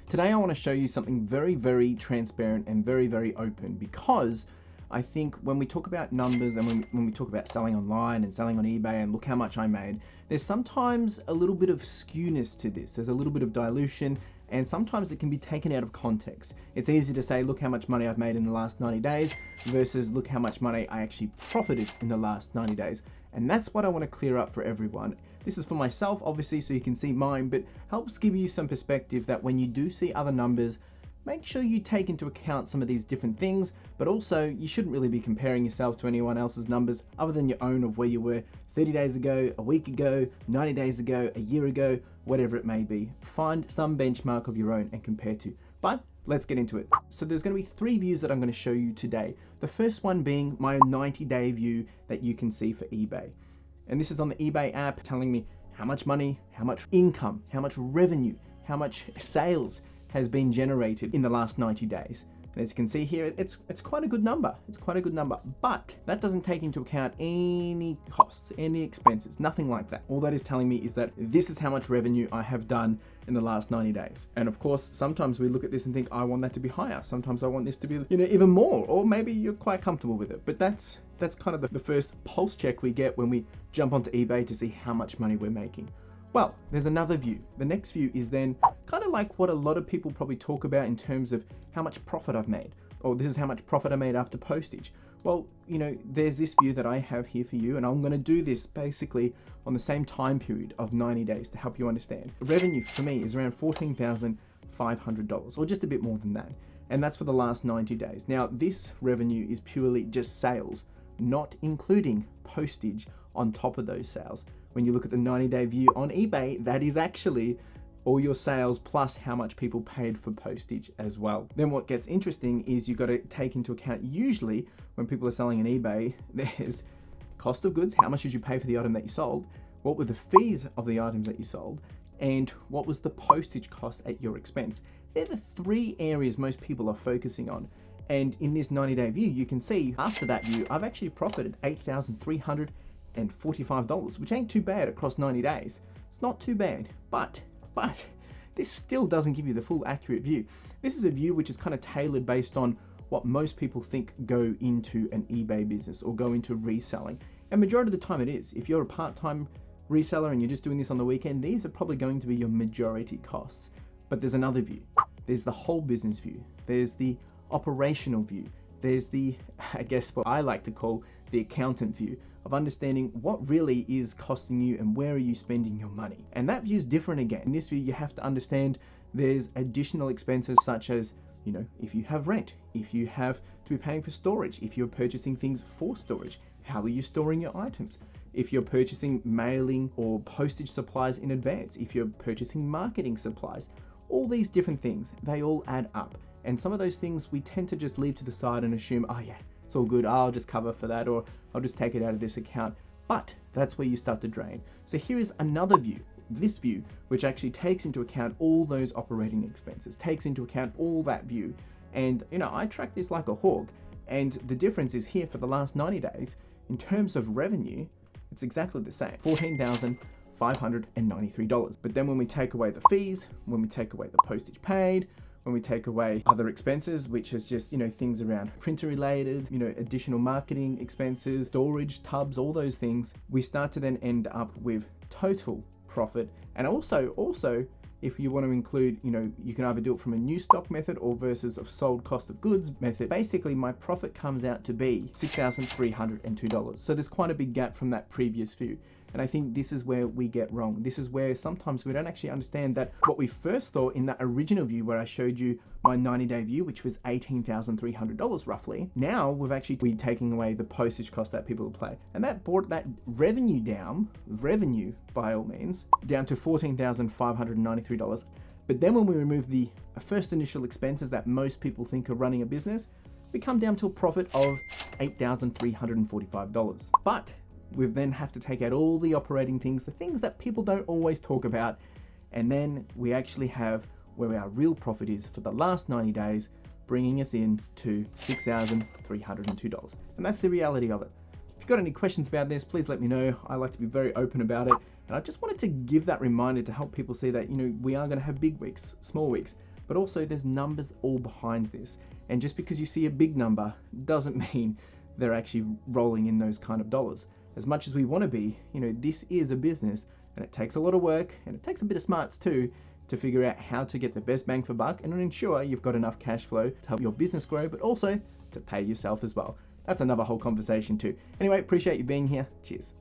Today I want to show you something very, very transparent and very, very open, because I think when we talk about numbers and when we talk about selling online and selling on eBay and look how much I made, there's sometimes a little bit of skewness to this. There's a little bit of dilution, and sometimes it can be taken out of context. It's easy to say, look how much money I've made in the last 90 days versus look how much money I actually profited in the last 90 days. And that's what I want to clear up for everyone. This is for myself, obviously, so you can see mine, but helps give you some perspective that when you do see other numbers, make sure you take into account some of these different things, but also you shouldn't really be comparing yourself to anyone else's numbers other than your own of where you were 30 days ago, a week ago, 90 days ago, a year ago, whatever it may be. Find some benchmark of your own and compare to. But let's get into it. So there's going to be 3 views that I'm going to show you today. The first one being my 90-day view that you can see for eBay. And this is on the eBay app telling me how much money, how much income, how much revenue, how much sales has been generated in the last 90 days. And as you can see here, it's quite a good number. It's quite a good number, but that doesn't take into account any costs, any expenses, nothing like that. All that is telling me is that this is how much revenue I have done in the last 90 days. And of course, sometimes we look at this and think, I want that to be higher. Sometimes I want this to be, even more, or maybe you're quite comfortable with it. But that's kind of the first pulse check we get when we jump onto eBay to see how much money we're making. Well, there's another view. The next view is then kind of like what a lot of people probably talk about in terms of how much profit I've made, or this is how much profit I made after postage. Well, there's this view that I have here for you, and I'm going to do this basically on the same time period of 90 days to help you understand. Revenue for me is around $14,500, or just a bit more than that. And that's for the last 90 days. Now, this revenue is purely just sales, not including postage on top of those sales. When you look at the 90-day view on eBay, that is actually all your sales plus how much people paid for postage as well. Then what gets interesting is you've got to take into account, usually when people are selling on eBay, there's cost of goods, how much did you pay for the item that you sold, what were the fees of the items that you sold, and what was the postage cost at your expense. They're the 3 areas most people are focusing on. And in this 90-day view, you can see after that view, I've actually profited $8,345, which ain't too bad across 90 days. It's not too bad, but this still doesn't give you the full accurate view. This is a view which is kind of tailored based on what most people think go into an eBay business or go into reselling. And majority of the time it is. If you're a part-time reseller and you're just doing this on the weekend, these are probably going to be your majority costs. But there's another view. There's the whole business view. There's the operational view. There's the, I guess what I like to call the accountant view of understanding what really is costing you and where are you spending your money. And that view is different again. In this view, you have to understand there's additional expenses such as, if you have rent, if you have to be paying for storage, if you're purchasing things for storage, how are you storing your items? If you're purchasing mailing or postage supplies in advance, if you're purchasing marketing supplies, all these different things, they all add up. And some of those things we tend to just leave to the side and assume, oh yeah, it's all good, I'll just cover for that, or I'll just take it out of this account. But that's where you start to drain. So here is another view, this view, which actually takes into account all those operating expenses, takes into account all that view. And I track this like a hawk. And the difference is here for the last 90 days, in terms of revenue, it's exactly the same, $14,593. But then when we take away the fees, when we take away the postage paid, when we take away other expenses, which is just, things around printer related, additional marketing expenses, storage, tubs, all those things, we start to then end up with total profit. And also, if you want to include, you can either do it from a new stock method or versus a sold cost of goods method. Basically, my profit comes out to be $6,302. So there's quite a big gap from that previous view. And I think this is where we get wrong. This is where sometimes we don't actually understand that what we first thought in that original view where I showed you my 90-day view, which was $18,300 roughly. Now we're taking away the postage cost that people will pay. And that brought that revenue by all means, down to $14,593. But then when we remove the first initial expenses that most people think are running a business, we come down to a profit of $8,345. But we then have to take out all the operating things, the things that people don't always talk about, and then we actually have where our real profit is for the last 90 days, bringing us in to $6,302. And that's the reality of it. If you've got any questions about this, please let me know. I like to be very open about it. And I just wanted to give that reminder to help people see that, we are going to have big weeks, small weeks, but also there's numbers all behind this. And just because you see a big number doesn't mean they're actually rolling in those kind of dollars. As much as we want to be, this is a business, and it takes a lot of work, and it takes a bit of smarts too, to figure out how to get the best bang for buck and ensure you've got enough cash flow to help your business grow, but also to pay yourself as well. That's another whole conversation too. Anyway, appreciate you being here. Cheers.